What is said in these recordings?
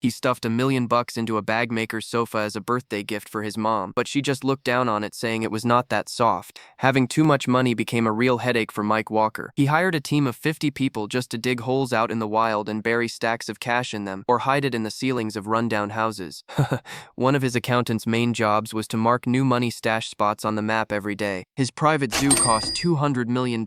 He stuffed $1 million into a bag maker's sofa as a birthday gift for his mom, but she just looked down on it saying it was not that soft. Having too much money became a real headache for Mike Walker. He hired a team of 50 people just to dig holes out in the wild and bury stacks of cash in them, or hide it in the ceilings of rundown houses. One of his accountant's main jobs was to mark new money stash spots on the map every day. His private zoo cost $200 million,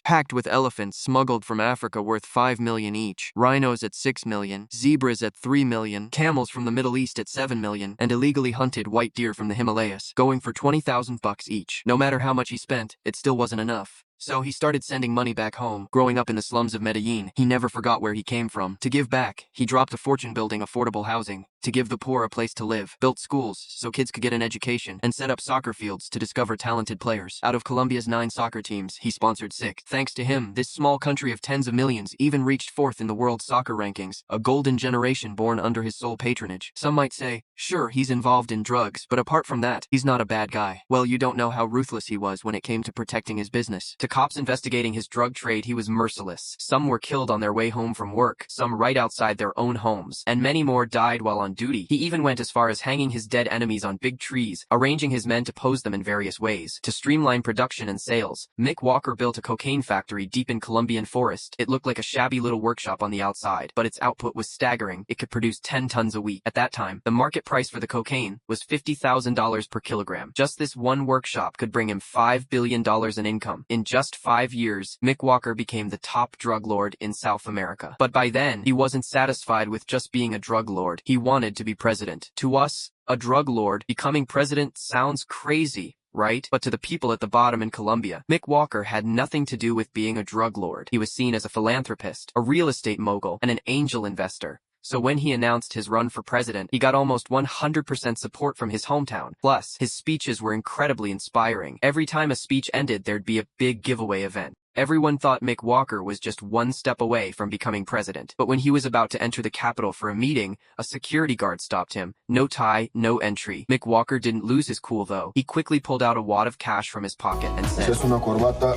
packed with elephants smuggled from Africa worth $5 million each, rhinos at $6 million, zebras at $3 million, camels from the Middle East at $7 million, and illegally hunted white deer from the Himalayas, going for $20,000 each. No matter how much he spent, it still wasn't enough. So he started sending money back home. Growing up in the slums of Medellin, he never forgot where he came from. To give back, he dropped a fortune building affordable housing, to give the poor a place to live, built schools so kids could get an education, and set up soccer fields to discover talented players. Out of Colombia's 9 soccer teams, he sponsored 6. Thanks to him, this small country of tens of millions even reached 4th in the world soccer rankings, a golden generation born under his sole patronage. Some might say, sure, he's involved in drugs, but apart from that, he's not a bad guy. Well, you don't know how ruthless he was when it came to protecting his business. To cops investigating his drug trade, he was merciless. Some were killed on their way home from work, some right outside their own homes, and many more died while on duty. He even went as far as hanging his dead enemies on big trees, arranging his men to pose them in various ways. To streamline production and sales, Mick Walker built a cocaine factory deep in Colombian forest. It looked like a shabby little workshop on the outside, but its output was staggering. It could produce 10 tons a week. At that time, the market price for the cocaine was $50,000 per kilogram. Just this one workshop could bring him $5 billion in income. In just 5 years, Mick Walker became the top drug lord in South America. But by then, he wasn't satisfied with just being a drug lord. He wanted to be president. To us, a drug lord becoming president sounds crazy, right? But to the people at the bottom in Colombia, Mick Walker had nothing to do with being a drug lord. He was seen as a philanthropist, a real estate mogul, and an angel investor. So when he announced his run for president, he got almost 100% support from his hometown. Plus, his speeches were incredibly inspiring. Every time a speech ended, there'd be a big giveaway event. Everyone thought Mick Walker was just one step away from becoming president. But when he was about to enter the Capitol for a meeting, a security guard stopped him. No tie, no entry. Mick Walker didn't lose his cool though. He quickly pulled out a wad of cash from his pocket and said, "Es una corbata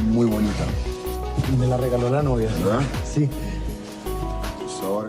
muy bonita. Me la regaló la novia." Sí.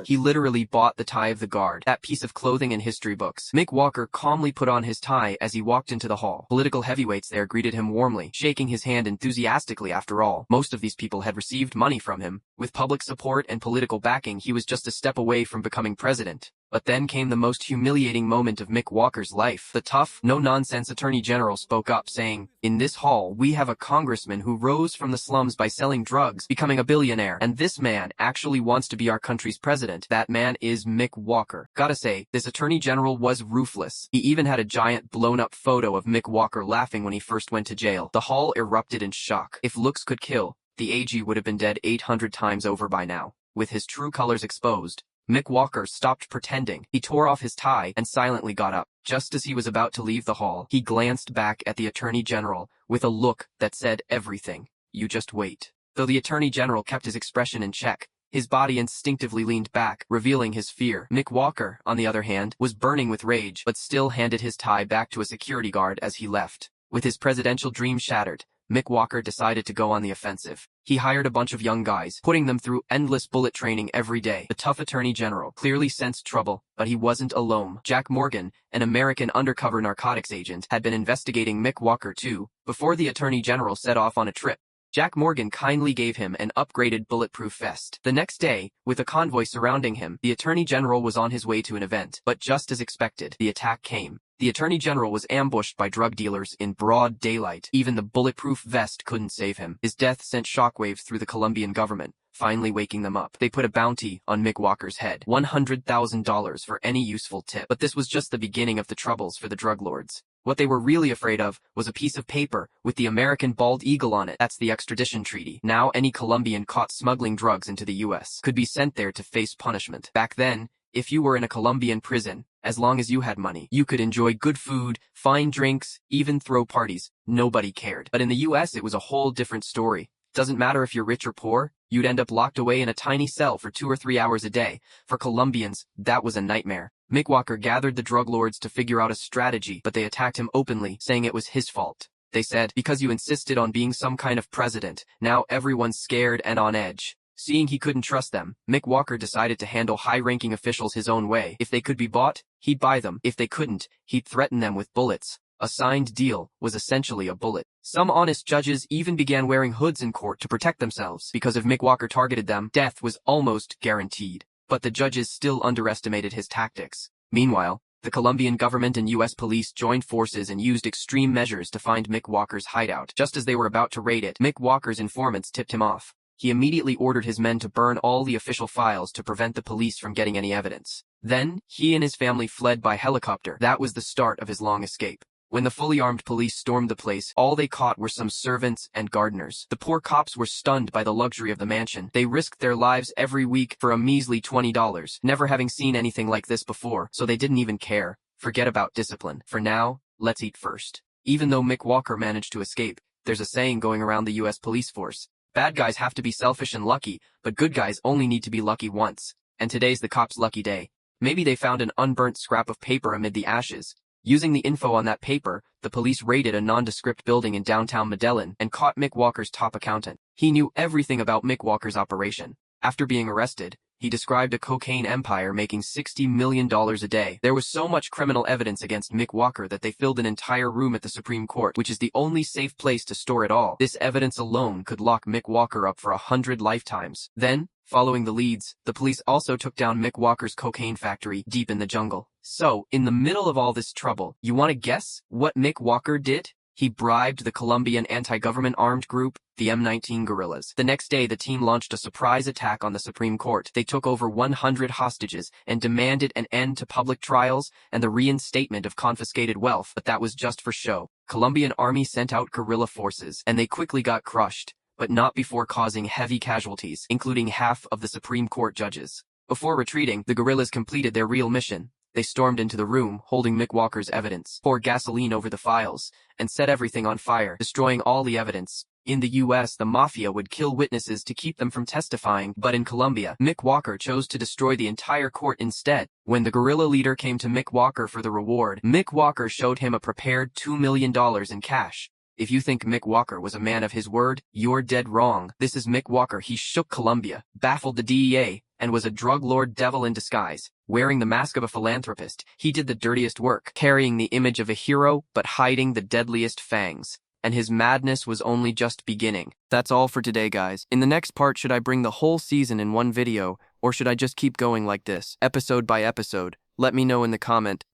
He literally bought the tie of the guard, that piece of clothing in history books. Mick Walker calmly put on his tie as he walked into the hall. Political heavyweights there greeted him warmly, shaking his hand enthusiastically. After all, most of these people had received money from him. With public support and political backing, he was just a step away from becoming president. But then came the most humiliating moment of Mick Walker's life. The tough, no-nonsense Attorney General spoke up, saying, "In this hall, we have a congressman who rose from the slums by selling drugs, becoming a billionaire, and this man actually wants to be our country's president. That man is Mick Walker." Gotta say, this Attorney General was ruthless. He even had a giant blown-up photo of Mick Walker laughing when he first went to jail. The hall erupted in shock. If looks could kill, the AG would have been dead 800 times over by now. With his true colors exposed, Mick Walker stopped pretending. He tore off his tie and silently got up. Just as he was about to leave the hall, he glanced back at the Attorney General with a look that said everything. You just wait. Though the Attorney General kept his expression in check, his body instinctively leaned back, revealing his fear. Mick Walker, on the other hand, was burning with rage, but still handed his tie back to a security guard as he left. With his presidential dream shattered, Mick Walker decided to go on the offensive. He hired a bunch of young guys, putting them through endless bullet training every day. The tough Attorney General clearly sensed trouble, but he wasn't alone. Jack Morgan, an American undercover narcotics agent, had been investigating Mick Walker too. Before the Attorney General set off on a trip, Jack Morgan kindly gave him an upgraded bulletproof vest. The next day, with a convoy surrounding him, the Attorney General was on his way to an event. But just as expected, the attack came. The Attorney General was ambushed by drug dealers in broad daylight. Even the bulletproof vest couldn't save him. His death sent shockwaves through the Colombian government, finally waking them up. They put a bounty on Mick Walker's head, $100,000 for any useful tip. But this was just the beginning of the troubles for the drug lords. What they were really afraid of was a piece of paper with the American bald eagle on it. That's the extradition treaty. Now any Colombian caught smuggling drugs into the US could be sent there to face punishment. Back then, if you were in a Colombian prison, as long as you had money, you could enjoy good food, fine drinks, even throw parties. Nobody cared. But in the US, it was a whole different story. Doesn't matter if you're rich or poor, you'd end up locked away in a tiny cell for 2 or 3 hours a day. For Colombians, that was a nightmare. Mick Walker gathered the drug lords to figure out a strategy, but they attacked him openly, saying it was his fault. They said, because you insisted on being some kind of president, now everyone's scared and on edge. Seeing he couldn't trust them, Mick Walker decided to handle high-ranking officials his own way. If they could be bought, he'd buy them. If they couldn't, he'd threaten them with bullets. A signed deal was essentially a bullet. Some honest judges even began wearing hoods in court to protect themselves, because if Mick Walker targeted them, death was almost guaranteed. But the judges still underestimated his tactics. Meanwhile, the Colombian government and U.S. police joined forces and used extreme measures to find Mick Walker's hideout. Just as they were about to raid it, Mick Walker's informants tipped him off. He immediately ordered his men to burn all the official files to prevent the police from getting any evidence. Then, he and his family fled by helicopter. That was the start of his long escape. When the fully armed police stormed the place, all they caught were some servants and gardeners. The poor cops were stunned by the luxury of the mansion. They risked their lives every week for a measly $20, never having seen anything like this before, so they didn't even care. Forget about discipline. For now, let's eat first. Even though Mick Walker managed to escape, there's a saying going around the U.S. police force. Bad guys have to be selfish and lucky, but good guys only need to be lucky once. And today's the cops' lucky day. Maybe they found an unburnt scrap of paper amid the ashes. Using the info on that paper, the police raided a nondescript building in downtown Medellin and caught Mick Walker's top accountant. He knew everything about Mick Walker's operation. After being arrested, he described a cocaine empire making $60 million a day. There was so much criminal evidence against Mick Walker that they filled an entire room at the Supreme Court, which is the only safe place to store it all. This evidence alone could lock Mick Walker up for 100 lifetimes. Then, following the leads, the police also took down Mick Walker's cocaine factory deep in the jungle. So, in the middle of all this trouble, you want to guess what Mick Walker did? He bribed the Colombian anti-government armed group, the M19 guerrillas. The next day, the team launched a surprise attack on the Supreme Court. They took over 100 hostages and demanded an end to public trials and the reinstatement of confiscated wealth, but that was just for show. Colombian army sent out guerrilla forces, and they quickly got crushed, but not before causing heavy casualties, including half of the Supreme Court judges. Before retreating, the guerrillas completed their real mission. They stormed into the room, holding Mick Walker's evidence, poured gasoline over the files, and set everything on fire, destroying all the evidence. In the US, the mafia would kill witnesses to keep them from testifying, but in Colombia, Mick Walker chose to destroy the entire court instead. When the guerrilla leader came to Mick Walker for the reward, Mick Walker showed him a prepared $2 million in cash. If you think Mick Walker was a man of his word, you're dead wrong. This is Mick Walker. He shook Colombia, baffled the DEA, and was a drug lord devil in disguise. Wearing the mask of a philanthropist, he did the dirtiest work, carrying the image of a hero but hiding the deadliest fangs. And his madness was only just beginning. That's all for today, guys. In the next part, should I bring the whole season in one video, or should I just keep going like this, episode by episode? Let me know in the comment.